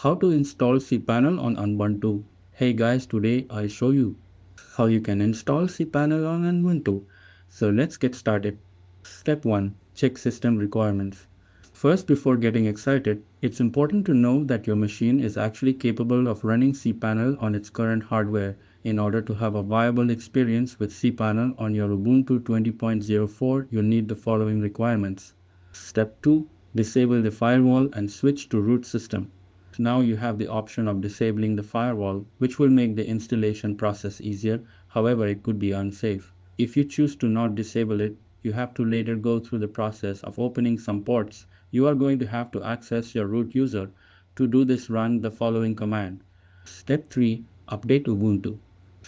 How to install cPanel on Ubuntu. Hey guys, today I'll show you how you can install cPanel on Ubuntu. So let's get started. Step 1. Check system requirements. First, before getting excited, it's important to know that your machine is actually capable of running cPanel on its current hardware. In order to have a viable experience with cPanel on your Ubuntu 20.04, you'll need the following requirements. Step 2. Disable the firewall and switch to root system. Now you have the option of disabling the firewall, which will make the installation process easier. However, it could be unsafe. If you choose to not disable it, you have to later go through the process of opening some ports. You are going to have to access your root user. To do this, run the following command. Step 3. Update Ubuntu.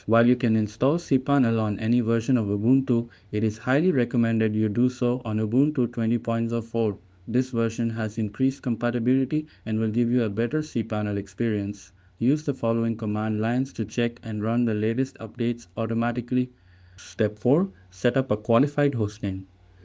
While you can install cPanel on any version of Ubuntu, it is highly recommended you do so on Ubuntu 20.04. This version has increased compatibility and will give you a better cPanel experience. Use the following command lines to check and run the latest updates automatically. Step 4. Set up a qualified hostname.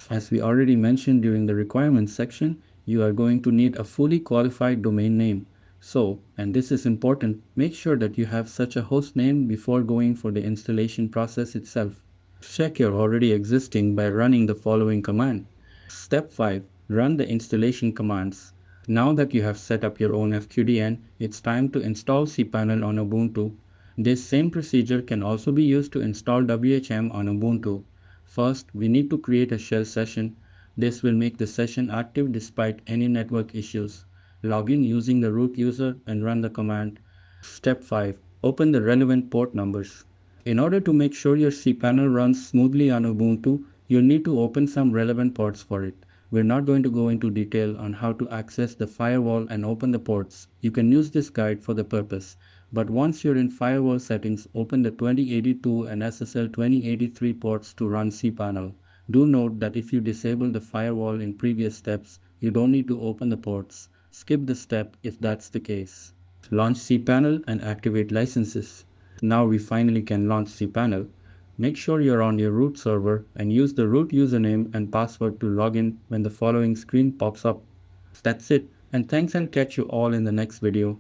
As we already mentioned during the requirements section, you are going to need a fully qualified domain name. So, and this is important, make sure that you have such a host name before going for the installation process itself. Check your already existing by running the following command. Step 5. Run the installation commands. Now that you have set up your own FQDN, it's time to install cPanel on Ubuntu. This same procedure can also be used to install WHM on Ubuntu. First, we need to create a shell session. This will make the session active despite any network issues. Log in using the root user and run the command. Step 5. Open the relevant port numbers. In order to make sure your cPanel runs smoothly on Ubuntu, you'll need to open some relevant ports for it. We're not going to go into detail on how to access the firewall and open the ports. You can use this guide for the purpose. But once you're in firewall settings, open the 2082 and SSL 2083 ports to run cPanel. Do note that if you disable the firewall in previous steps, you don't need to open the ports. Skip the step if that's the case. Launch cPanel and activate licenses. Now we finally can launch cPanel. Make sure you're on your root server and use the root username and password to log in when the following screen pops up. That's it, and thanks, and catch you all in the next video.